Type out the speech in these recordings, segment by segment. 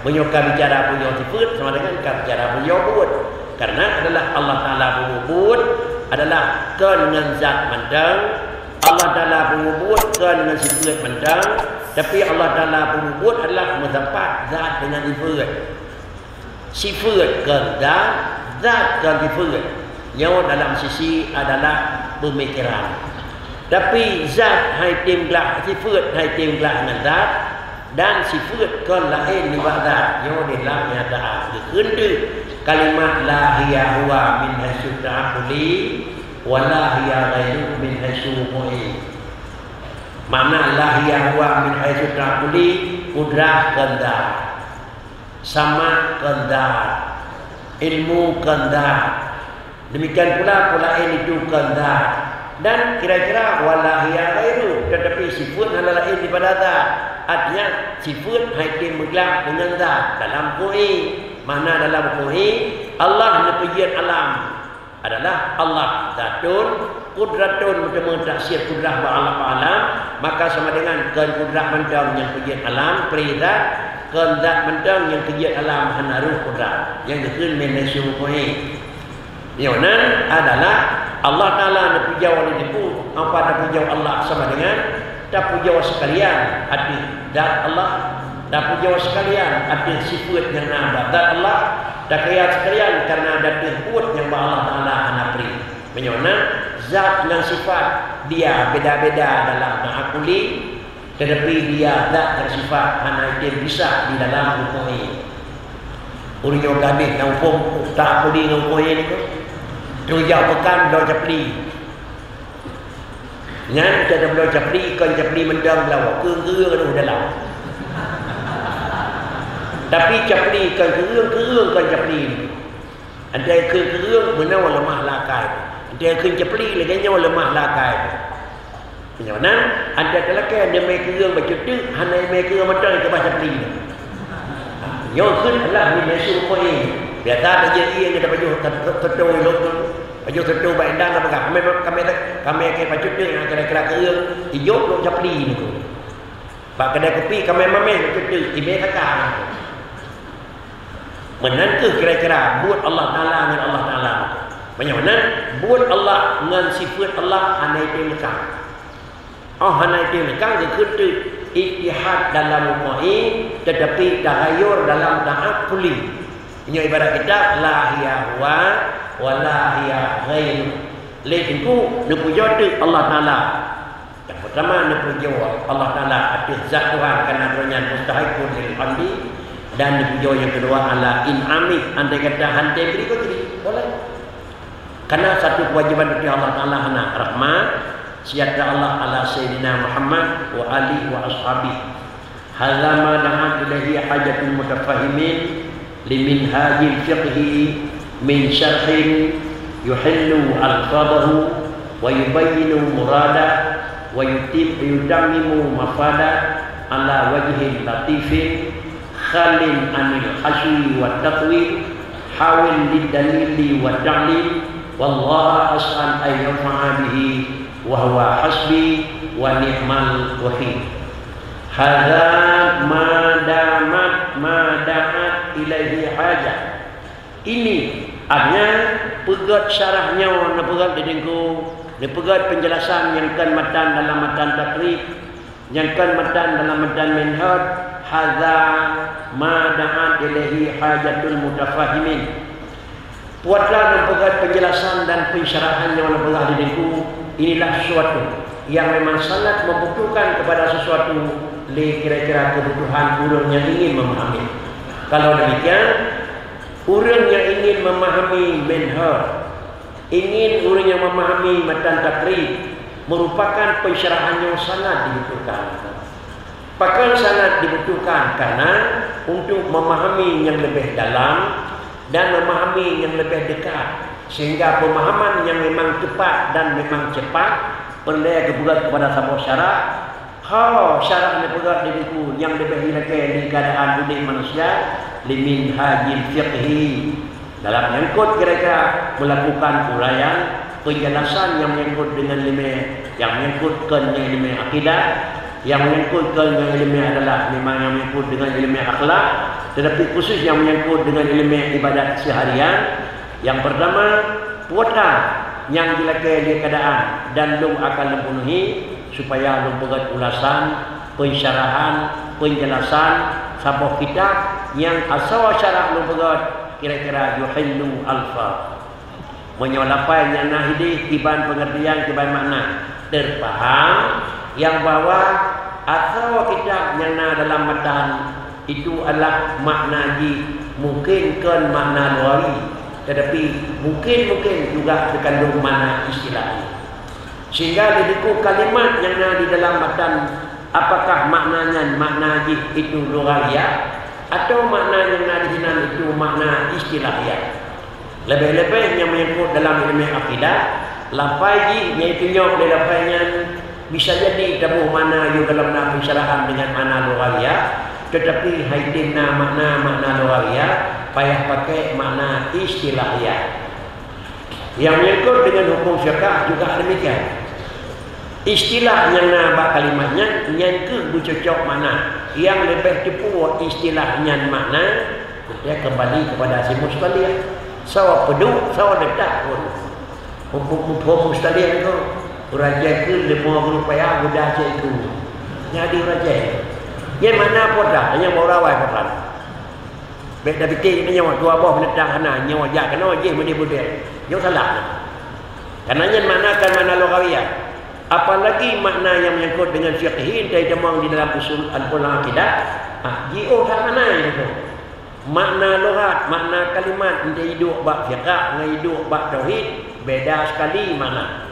Menyuka bicara punya sifat sama dengan bicara punya wujud. Karena adalah Allah Ta'ala wujud adalah dengan zat mandang. Allah Ta'ala wujud dengan sifat mandang. Tapi Allah Ta'ala wujud adalah mendapat zat dengan sifat. Sifat dengan zat dengan sifat. Yang dalam sisi adalah pemikiran. Tapi zat hai timlah sifat hai timlah dengan zat. Dan sifat kan lain ibadat yang dalam nyata kehendak kalimat la hiya huwa min haitsu ta'quli wa la hiya ghairu min haitsu mu'i. Makna la hiya huwa min haitsu ta'quli kudrah kehendak, sama kehendak, ilmu kehendak. Demikian pula lain itu kehendak. Dan kira-kira wala hiya ghairu, tetapi sifat adalah lain daripada zat. Artinya sifat hakim mutlak dengan zat dalam qur'an. Mana dalam qur'an Allah nepiyat alam adalah Allah zatun qudratun bertemu taksir kudrah ba'alam alam, maka sama dengan kudrah mentang yang piyat alam perizat zat mentang yang piyat alam hanaruh kudrah yang dikun menesu qur'an. Yang adalah Allah Ta'ala nak puja oleh itu. Apa nak puja Allah sama dengan tak puja sekalian arti zat Allah, tak puja sekalian arti sifat yang ada zat Allah, tak kaya sekalian karena ada sifat yang Allah Ta'ala nak beri. Menyona zat dan sifat dia beda-beda dalam ta'akuli, tetapi dia zat dan sifat hanya dia bisa di dalam hukum ini. Urinya gadis dan hukum ta'akuli dan hukum ini tu jauh pekan dah japli. Ngan kita dah japli kan japli mendang lawa kereng tu dalam. Tapi japli kan kereng kan japli. Ada kereng menawa lemah lakai. Ada japli lagi nyawa lemah lakai. Macam ada telakai ada mai kereng baca tu, hanai mai kereng macam ke bahasa japli. Yo kun lah ni nasu ko biasa aja ia yang dapat baju tertu baju tertu bandang apa kami ke baju tu yang kira-kira kereng hijau belum japli ni tu. Pak kedai kopi kami mameh baju tu ibe kakak. Menantu kira-kira buat Allah Ta'ala dengan Allah Ta'ala. Macam mana? Buat Allah dengan sifat Allah hanai dia lekang. Oh hanai dia lekang dia kena ittihad dalam mu'in tetapi tahayur dalam ta'akuli. Ini ibarat kita la hiya huwa wa la hiya ghairu. Lain itu dipuja tu Allah Ta'ala. Yang pertama dipuja Allah Ta'ala atas zat Tuhan kerana adanya mustahiqun lil hamdi, dan dipuja yang kedua ala in'ami, andai kata hantai beri kau jadi boleh. Karena satu kewajiban dari Allah Ta'ala hana rahmat siyata Allah ala sayyidina Muhammad wa ali wa ashabi. Hadza ma da'a ilaihi hajatul mutafahimin limin hajil fiqhi min syarhin yuhillu alfadahu wa yubayyinu murada wa yutammimu mafada ala wajhin latifin khalin anil hasyi wa taqwil hawil lidalili wa ta'lil wallaha as'al ay yanfa'a bihi wa huwa hasbi wa ni'mal wakil. Hadza ma da'at ilaihi hajat. Ini artinya pegat syarahnya, nak pegat dedengku, nak pegat penjelasan yang kan matan dalam matan takrib, yang kan matan dalam matan minhaj. Hadza ma da'at ilaihi hajatul mutafahimin. Buatlah dan pegat penjelasan dan pensyarahan yang nak dedengku. Inilah sesuatu yang memang sangat membutuhkan kepada sesuatu kira-kira kebutuhan orang yang ingin memahami. Kalau demikian, orang yang ingin memahami minhaj, ingin orang yang memahami matan takrib, merupakan pensyarahan yang sangat dibutuhkan. Bahkan sangat dibutuhkan karena untuk memahami yang lebih dalam dan memahami yang lebih dekat, sehingga pemahaman yang memang tepat dan memang cepat perlu kebuat kepada sebuah syarat. Syarat yang pegat diriku yang lebih hilakai di keadaan dunia manusia limin hajil fiqhi, dalam menyangkut kira-kira melakukan uraian penjelasan yang menyangkut dengan ilmu, yang menyangkutkan ilmu akidah, yang menyangkutkan dengan ilmu adalah memang yang menyangkut dengan ilmu akhlak, tetapi khusus yang menyangkut dengan elemen ibadat seharian. Yang pertama, puasa yang dilakukan di keadaan dan lu akan mempenuhi supaya lu buat ulasan, pensyarahan, penjelasan sebuah kitab yang asal syarah lu buat kira-kira yuhillu alfa. Menyolapai yang nahidi kiban pengertian, kiban makna terpaham yang bahwa asal kitab yang dalam matan itu adalah makna mungkin kan makna luari, tetapi mungkin juga terkandung makna istilahnya. Sehingga diriku kalimat yang di dalam matan apakah maknanya makna itu luariah atau makna yang di sini itu makna istilahnya. Lebih-lebih yang menyangkut dalam ilmu akidah, lapai iaitu nyok dari lapainya bisa jadi tabuh mana yang dalam nama pensyarahan dengan makna luariah, tetapi haidina makna luariah payah pakai makna istilahnya. Yang menyangkut dengan hukum fiqh juga demikian. Istilah yang nabak kalimatnya yang ke bercocok mana yang lebih tepuh istilahnya makna dia kembali kepada si mustaliah. Sawa peduk, sawa letak pun. Hukum mustaliah itu raja ke lemah berupaya mudah itu. Jadi raja. Yang mana pun dah, hanya mau rawai pun. Baik dah fikir ini nyawa dua buah menetang kana nyawa jak kena je mudi budel. Yo salah. Karena yang mana kan mana lughawiyah. Apalagi makna yang menyangkut dengan fiqhin dari demang di dalam usul al-ulama akidah. Jio tak mana itu. Makna lughat, makna kalimat untuk hidup bab fiqh, dengan hidup bab tauhid beda sekali mana.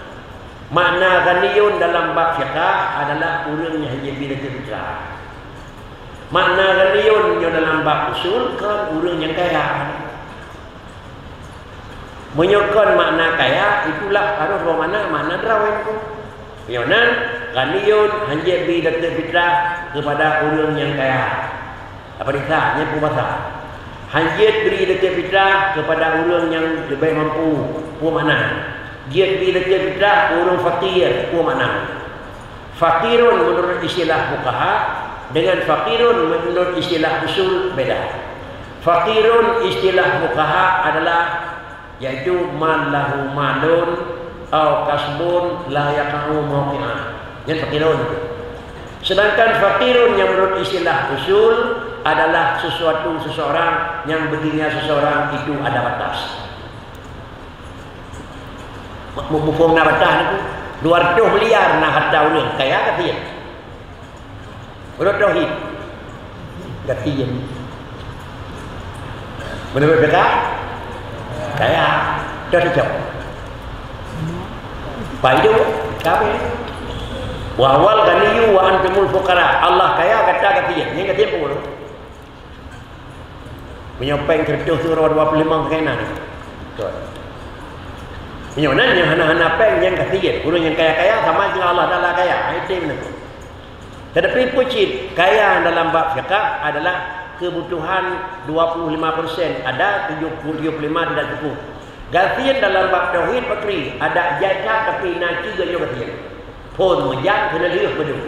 Makna ghaniyun dalam bab fiqh adalah orang yang hanya bila terbicara. Makna ghaniyun dalam bab usul kan orang yang kaya. Menyokong makna kaya itulah harus bermakna makna derawan itu. Yonan ghaniyun hanya bila terbicara kepada orang yang kaya. Apa ditanya puasa? Hanya beri dekat fitrah kepada orang yang lebih mampu, puan mana? Dia beri dekat fitrah orang fakir, puan mana? Fakirun menurut istilah fuqaha dengan fakirun menurut istilah usul beda. Fakirun istilah fuqaha adalah yaitu man lahu malun atau kasbun la yaqa'u mawqi'ah. Yang fakirun. Sedangkan fakirun yang menurut istilah usul adalah seseorang yang begini seseorang itu ada batas. Mumpung nak batas itu 200 miliar nak harta orang kaya ke dia? Menurut tauhid kata menurut mereka kaya dah dijawab. Paido kami wa wal ghaniyu wa antumul fuqara. Allah kaya kata dia. Yang kata pun menyopeng kertas surah 25 kena ni. Betul. Menyonan yang hana-hana peng yang kasihan. Orang yang kaya-kaya sama dengan Allah Ta'ala kaya. Itu benar. Tetapi pucit kaya dalam bab fiqh adalah kebutuhan 25% ada 75 tidak cukup. Kasihan dalam bab tauhid fakri ada jatah tapi nak juga juga kasihan. Pun menjan kena lihat betul.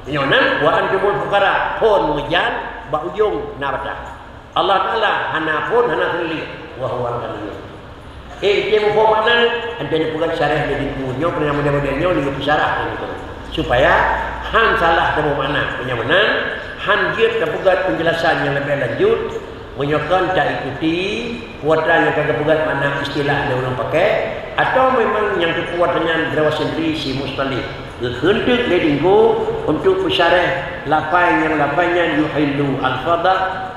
Menyonan wa antumul fuqara pun menjan bak ujung nak baca. Allah Ta'ala hana pun hana terlihat wahwal kalian. Dia mana antara bukan syarah dari punya pernah model-modelnya dia syarah itu supaya han salah temu mana punya mana han dia terbuat penjelasan yang lebih lanjut menyokong tak ikuti kuatan yang kagak buat mana istilah yang orang pakai atau memang yang kekuatannya derawas sendiri si mustalih hendak ledinggo untuk pensyarah lapainya yuhillu al-fadha.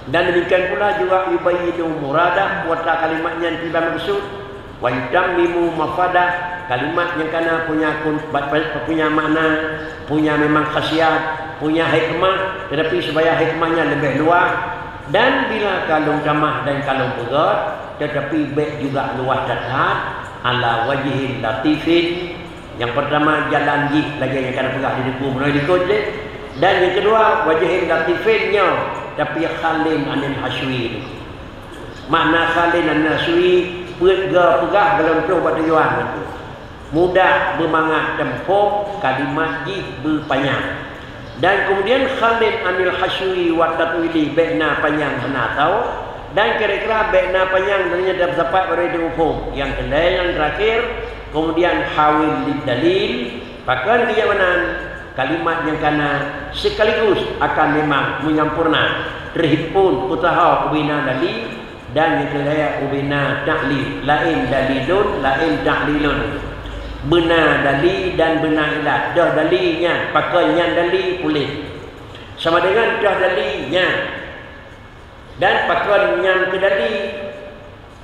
Dan demikian pula juga yubayyinu muradah kuota kalimatnya yang tidak maksud wa yutammimu mafadah kalimat yang kana punya makna, punya memang khasiat, punya hikmah tetapi supaya hikmahnya lebih luas dan bila kalung jamah dan kalung pegat tetapi baik juga luas dekat ala wajhin latifin. Yang pertama jalan lagi yang kana pegat di buku melalui kode dan yang kedua wajhin latifinnya tapi khalin anil haswi. Makna khalin anil haswi pegah dalam tu buat tujuan itu. Mudah bermangat tempoh kalimat berpanjang. Dan kemudian khalid anil hasyi wa tatwili baina panjang hana tahu. Dan kira-kira baina panjang sebenarnya dapat dapat berada hukum. Yang kedua yang terakhir, kemudian hawil dalil, bahkan kejamanan kalimat yang kana sekaligus akan memang menyampurna terhimpun utaha ubina dalil dan yang kedua ubina ta'lil, lain dalilun lain ta'lilun, benar dalil dan benar ilat. Dah dalilnya pakai yang dalil boleh sama dengan dah dalilnya dan pakai yang kedali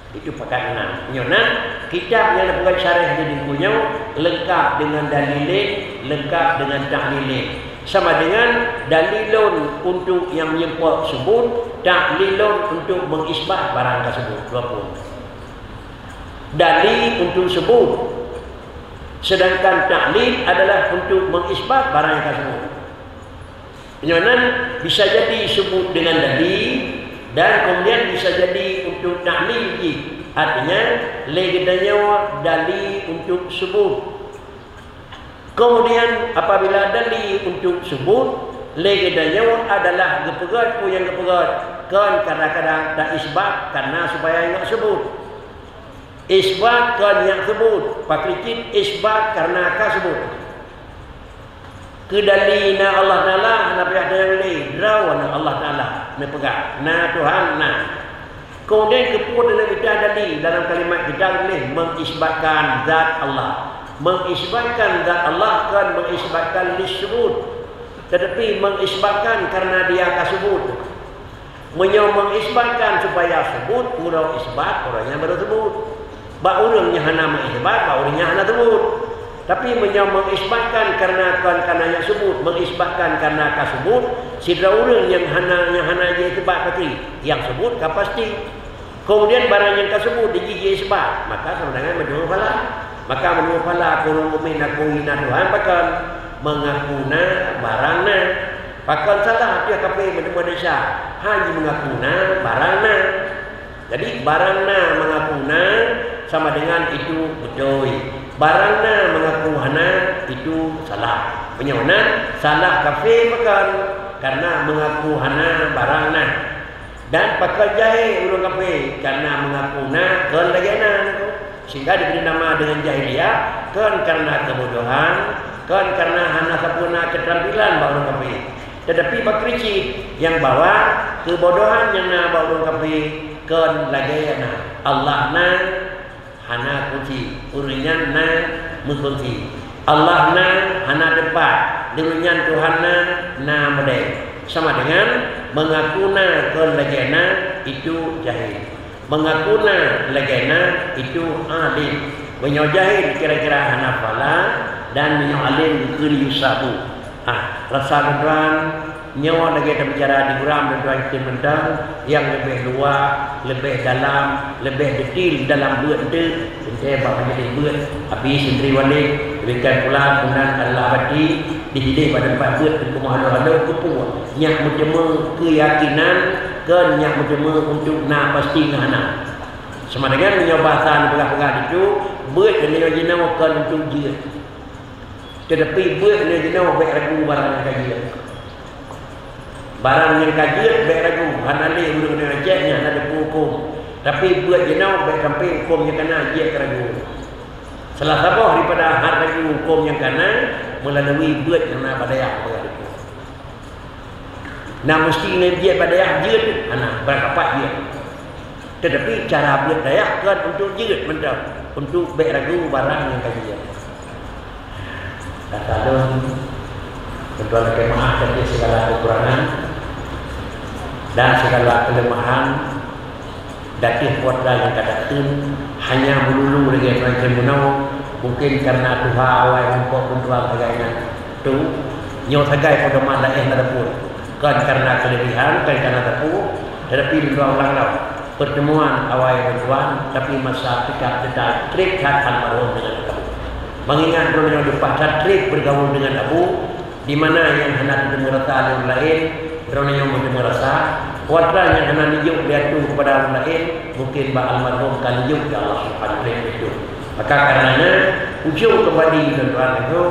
itu pakai enam. Nyonan kitab yang dibuat syarah jadi punya lengkap dengan dalilin, lengkap dengan ta'lilin. Sama dengan dalilun untuk yang menyebut sebut, ta'lilun untuk mengisbat barang tersebut. Dua pun. Dalil untuk sebut, sedangkan ta'lil adalah untuk mengisbat barang tersebut. Nyonan bisa jadi sebut dengan dalil dan kemudian bisa jadi untuk ta'lil. Artinya legedanya dalil untuk sebut. Kemudian apabila dalil untuk sebut, legedanya adalah gepegat yang gepegat. Kan kadang-kadang tak isbat karena supaya ingat sebut. Isbat kan yang sebut. Pakricit isbat karena akan sebut. Kedalina Allah Ta'ala nak pihak yang lain. Drawana Allah Ta'ala nak pegang. Nah Tuhan nah. Kemudian keput dalam kita dalil dalam kalimat kita boleh mengisbatkan zat Allah. Mengisbatkan zat Allah kan mengisbatkan disebut. Tetapi mengisbatkan karena dia akan sebut. Mengisbatkan supaya sebut, orang isbat, orangnya baru sebut. Bak orangnya hana mengisbat, bak orangnya hana sebut. Tapi mengisbatkan karena yang sebut, mengisbatkan karena akan sebut. Sidra orang yang hana je isbat pasti, yang sebut kan pasti. Kemudian barang yang tersebut digigi isbat, maka sama dengan menurut pala. Maka menurut pala kurung umin aku hina Tuhan bahkan mengakuna barangna. Bahkan salah dia kape menurut Malaysia hanya mengakuna barangna. Jadi barangna mengakuna sama dengan itu betul. Barangna mengaku hana itu salah. Penyawana salah kafe bahkan karena mengaku hana barangna. Dan pakai jahil urang kafe karena mengaku na kan lagana sehingga diberi nama dengan jahiliyah kan karena kebodohan, kan karena hana sapuna keterampilan bau urang kafe. Tetapi pakrici yang bawa kebodohan yang na bau urang kafe kan lagana Allah na hana kunci uringan na mukunci Allah na hana depan dengan Tuhan na medai. Sama dengan mengakuna ke legena itu jahil, mengakuna legena itu alim. Menyo jahil kira-kira hanafala dan menyo alim ke yusabu. Rasa tuan nyawa lagi kita bicara di guram dan tuan mentang yang lebih luas, lebih dalam, lebih detail dalam buat itu. Saya bapak jadi buat habis sendiri walik berikan pula kemudian Allah abadi dihidup pada tempat buat di rumah ada kupung nyak menjema keyakinan kan nyak menjema untuk nak pasti ngana sama dengan menyobatan perkara itu buat dengan jenama kan untuk dia tetapi buat dengan jenama baik ragu barang yang kajian barang yang kajian baik ragu hanale urang dengan jahnya ada hukum tapi buat jenama baik sampai hukum yang kena dia keragu salah satu daripada hak lagi hukum yang kena melalui buat yang nak badayah itu. Nah mesti ini dia badayah dia tu, berapa dia. Tetapi cara buat dayah kan untuk jerit mentang, untuk baik ragu barang yang kajian. Kata don, tuan lagi maafkan dia segala kekurangan dan segala kelemahan. Datih kuatlah yang katakan hanya melulu dengan tuan kemunau mungkin karena Tuhan awal mumpuk pun tuan bagainya tu nyawa sagai pada malah nada pun kan karena kelebihan kan karena tapu tetapi dua orang lalu pertemuan awal tuan tapi masa kita trik akan bergaul dengan kamu mengingat dunia depan trik bergaul dengan Abu di mana yang hendak bertemu rasa dengan lain dunia yang bertemu rasa kuatlah yang hendak nijuk dia tu kepada orang lain mungkin bah almarhum kan nijuk ke Allah Subhanahu itu maka karenanya ujung kembali tuan-tuan itu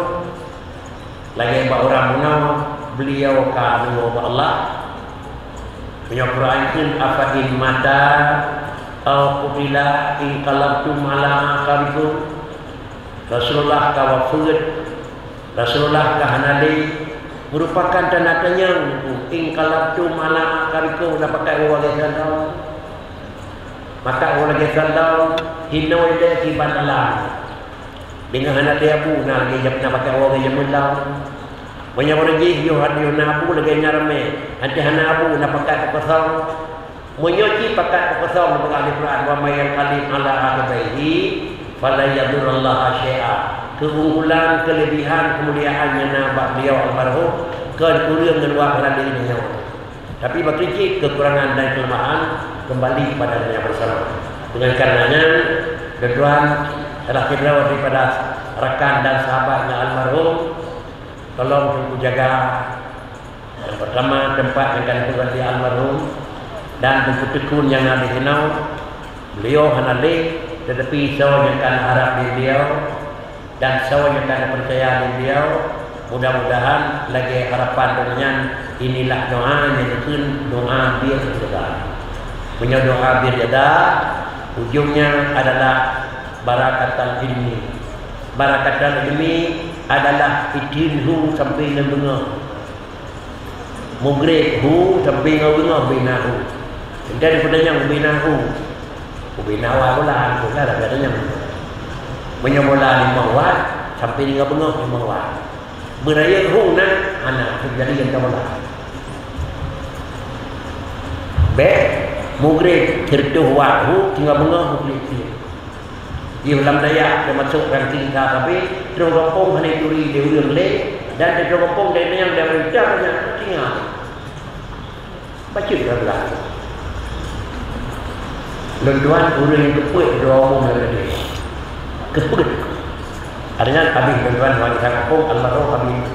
lagi bah orang munau beliau kanu Allah menyuarakan apa in mata au qubila in qalabtum ala aqabikum Rasulullah kawafud Rasulullah kahanali merupakan tanda-tandanya in qalabtum ala aqabikum dapat orang sandau maka orang sandau hino ile kiban alam dengan anak dia pun nak lagi nak pakai orang yang mulau banyak orang je yo hadio nabu lagi nyarame nanti hana abu nak pakai kosong menyoci pakai kosong dengan Al-Quran wa may kalim ala akbaihi fala yadurullah syai'a keunggulan kelebihan kemuliaannya nabak beliau almarhum kekurang dan wahran dirinya tapi bagi kekurangan dan kelemahan kembali kepada Nabi bersama dengan karenanya tuan adalah kita daripada rekan dan sahabatnya almarhum tolong tunggu jaga yang pertama tempat yang akan berganti almarhum dan tunggu tekun yang ada hinau beliau hanali tetapi saya yang akan harap di beliau dan saya yang akan percaya di beliau mudah-mudahan lagi harapan dengan inilah doa yang tekun doa biar sedar punya doa biar sedar ujungnya adalah barakatul ilmi barakatul ilmi adalah idinhu sampai ke bengah mugrekhu sampai ke bengah binahu daripada yang binahu binawa pula bukan ada yang menyamula 5 watt sampai ke bengah 5 watt beraya hu nak anak jadi yang kamala be mugrek tertuh watt tinggal bengah mugrek di dalam daya dia masuk ranting tapi terus kampung hanya turi dia ulang leh dan terus kampung dia yang dia beritahunya tinggal baca dalam lenduan orang yang keput dua umum lagi keput adanya habis lenduan orang di kampung almarhum habis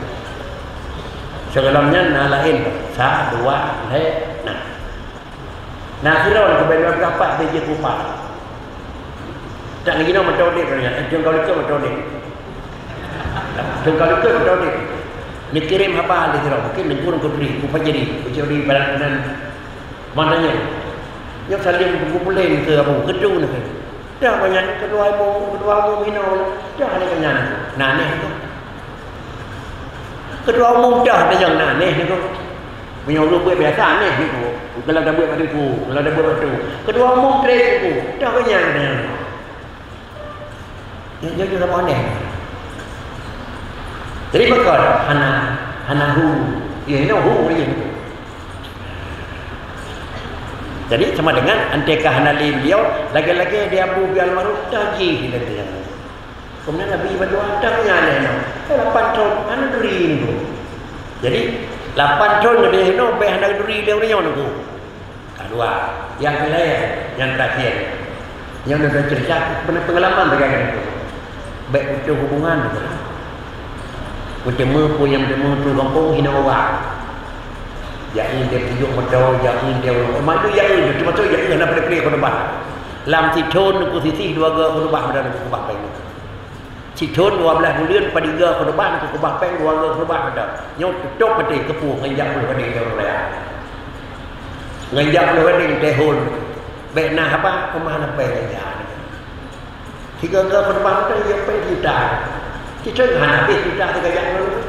segelamnya nah lain sah dua leh nah kira kebetulan dapat dia kupat tak lagi nak metode kerana jengkau itu metode ni kirim apa lagi tau mungkin negurun kudri kupajari kujari badan mananya yang saling berkumpulan ke apa gedung nak dah banyak kedua umum minau dah ada banyak naneh tu kedua umum dah ada yang naneh tu menyuruh buat biasa aneh tu kalau dah buat pada tu kalau dah buat tu kedua umum trade tu dah banyak dia jadi sama aneh. Jadi bakal hana hu, ini hu dia tu. Jadi sama dengan anteka hanali beliau, lagi-lagi dia Abu Bial Maruf taji dia dia. Kemudian Nabi berdoa tak nyala. 8 tahun anu duri tu. Jadi 8 tahun dia no be hana duri dia punya tu. Kedua, yang kelaya, yang terakhir. Yang dah cerita pengalaman bagaimana itu. Baik untuk hubungan macam apa yang demo tu kampung hina orang jangan dia tunjuk betul jangan dia malu jangan dia cuma tu jangan nak pilih korban lam tithon ku sisi dua ga korban pada ku bah peng tithon 12 bulan pada ga korban ku bah peng dua ga korban pada nyok tutup pati kepu nganjak boleh pada dia orang nganjak boleh pada tehol baik nah apa kemana peng tiga ga korban tu yang peng kita kita habis kita tegak dulu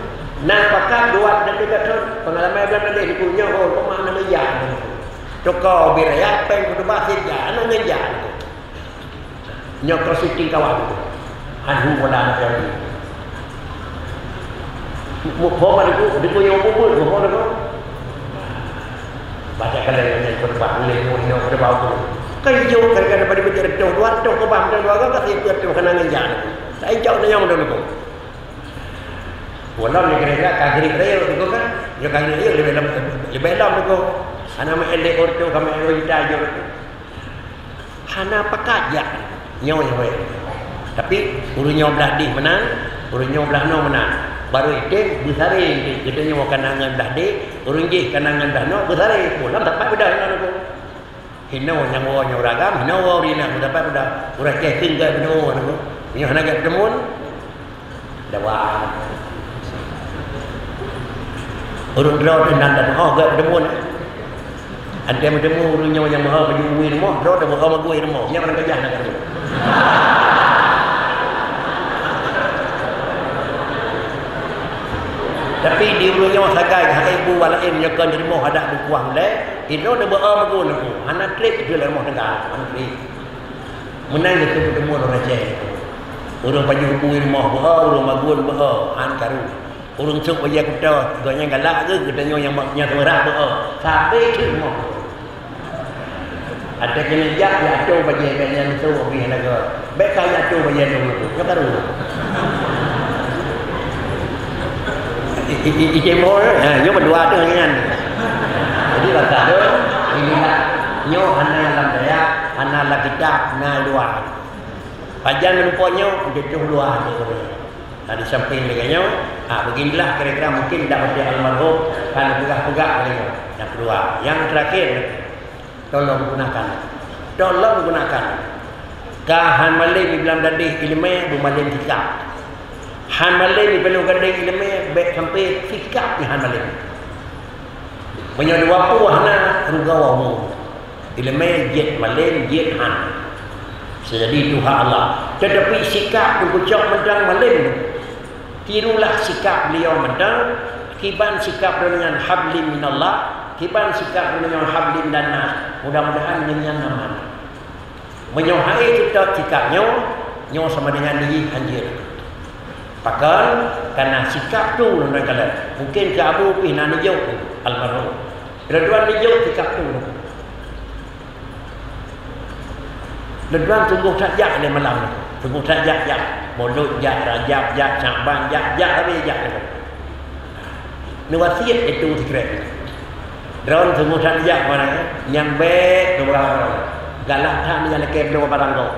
nak pakai dua dan tiga tahun pengalaman dan ada di punya oh kemana meja toko biraya peng kudu basit ya anu ngeja nyok siting kawan itu anu wala nak jadi mu poma itu di punya bubur mu poma itu baca kalian yang korban le mu no kudu bawa kai jauh kerana pada bicara dua tahun ke bang dan dua ga kasih tu kena ngeja saya jauh yang dulu walau ni kira kagri raya tu kan ya kagri raya lebih dalam tu ana ma ele orto kami kita aja hana pakat ya nyawa tapi urunya belah di menang urunya belah no menang baru itu besari kita nyawa kanangan belah di urun je kanangan belah no besari pulang dapat beda dengan tu hino nyawa ragam hino rina dapat beda urang ke tinggal beno tu ni hana gak demun dawa Urung draw dan dan gak bertemu. Ada bertemu urungnya yang maha baju rumah, draw dah maha magui rumah. Yang orang kerja nak kerja. Tapi di urungnya sagai hak ibu walain nyakan di rumah ada bukuang le, itu dah maha magu nak. Anak trip dia rumah negara, anak trip. Menang itu bertemu orang raja. Urung baju rumah maha, urung magu maha, an karu. Urung cuk bagi kita, ganya galak ke katanya yang maknya terah maha. Sampai tu rumah. Ada kena jak ya tu bagi banyak tu bagi naga. Baik kaya tu bagi tu. Ya baru. Ijemor, nyo berdua tu kan. Jadi rasa tu ini lah nyo hana lam daya, hana la kitab na dua. Pajan menupanya dia tu dua tu. Di samping dengannya, beginilah kira-kira mungkin dapat dia almarhum kan pegah-pegah dengannya. Yang kedua, yang terakhir tolong gunakan kahan malay di dalam dadih ilmu bumalin sikap han malay di belum gading ilmu baik sampai sikap di han malay banyak dua puahna rugawamu ilmu jet malay jet han sejadi Tuhan Allah tetapi sikap berkucap mendang malay tirulah sikap beliau mendang kiban sikap dengan hablim minallah kiban sikap dengan hablim dan nas mudah-mudahan dengan nama menyohai kita sikapnya nyo sama dengan diri anjir pakal karena sikap tu orang kata mungkin ke Abu Pihna Nijau almarhum Ridwan Nijau sikap tu Ridwan tunggu sajak dia malam tunggu sajak mulut jak Rajab jak Syaban jak habis jak ni wasiat itu secret drone tunggu sajak mana yang baik tu galak tak ni lekep dua barang kau.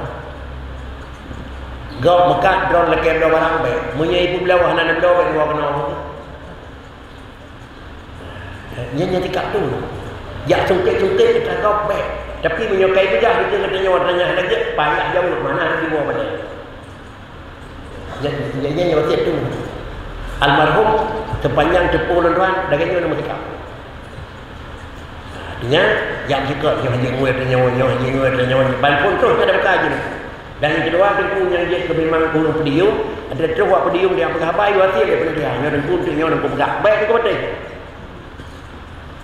Gau mekat drone lekep dua barang baik. Munya ibu belau hana nak dua baik dua kena. Nya tikap tu. Ya sungkit-sungkit kita kau baik. Tapi menyokai tu dah kita kena tanya lagi payah jauh ke mana di bawah pada. Nya wasiat tu. Almarhum sepanjang cepuh tuan dagangnya nama tikap. Dengan yang juga yang hanya nyawa balpun terus ada berkaji ni. Dan yang kedua tengku yang dia memang guru pedium ada terus buat pedium dia pegang bayi wasi dia dia yang tengku tu yang aku pegang baik tu betul.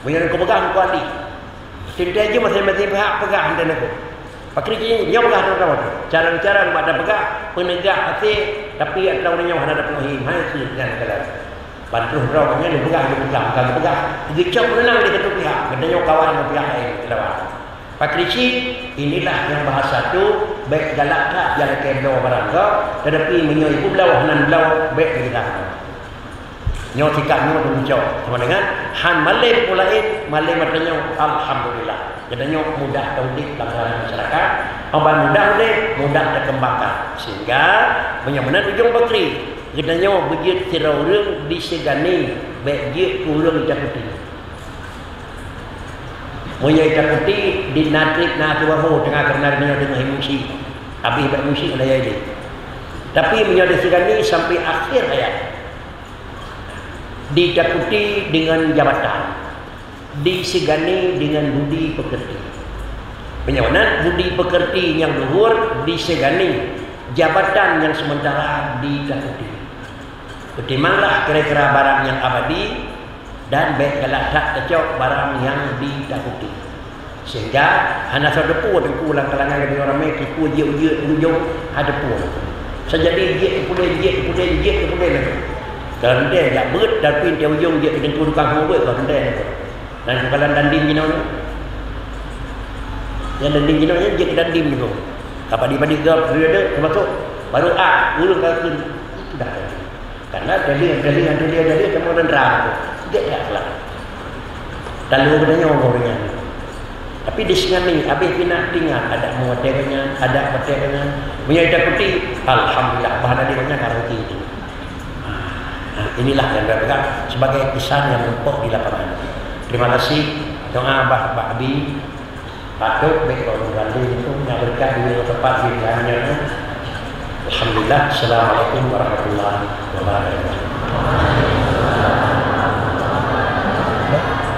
Yang aku pegang aku ali. Tidak aja masing-masing pihak pegang dan aku. Pakri dia pegang tahu cara-cara ada pegang penegak hati tapi atau orang yang ada penghim hai sih dengan kelas. Bantu orang yang pegang pegang. Gecok menang di satu pihak, katanya kawan dengan pihak lain lawan. Pak Ricci, inilah yang bahasa tu baik galak tak jalan ke belau barang kau, tetapi menyoiku belau hanan belau baik kita. Nyo tikak nyo mencok sama dengan han malay pulain malay matanya alhamdulillah. Katanya mudah taudik dalam masyarakat, orang mudah mudah terkembangkan sehingga benar-benar ujung bakri. Katanya begitu tirau orang disegani baik dia kurang cakuti. Moyai cakuti di natrik na tuaho tengah kerana dia dengan emosi. Habis emosi oleh dia. Tapi menjadi disegani sampai akhir hayat. Dicakuti dengan jabatan. Disegani dengan budi pekerti. Penyawanan budi pekerti yang luhur disegani. Jabatan yang sementara dicakuti. Pertimbanglah kira-kira barang yang abadi dan baik kalau tak kecok barang yang ditakuti. Sehingga hanya satu pun dengku dalam kalangan lebih orang mereka ku je ujung ada pun. Sejadi je kemudian kalau dia tak ber tapi dia ujung dia dengku tukang hobot kalau dia. Dan kalau danding gino ni. Yang danding gino nya je dandim gitu. Kapan di gap dia termasuk baru urung kaki dah. Karena dia kemudian neraka. Dia tak salah. Lalu katanya orangnya. Tapi di sini habis pindah tinggal ada muatannya, ada materinya. Punya ikuti alhamdulillah bahan adanya karanti itu. Inilah yang berpegang sebagai pesan yang pokok di lapangan. Terima kasih doa Mbah Abi Patuk baik kalau berkali itu yang berkah di tempat pilihannya. Alhamdulillah. Assalamualaikum warahmatullahi wabarakatuh. Nah.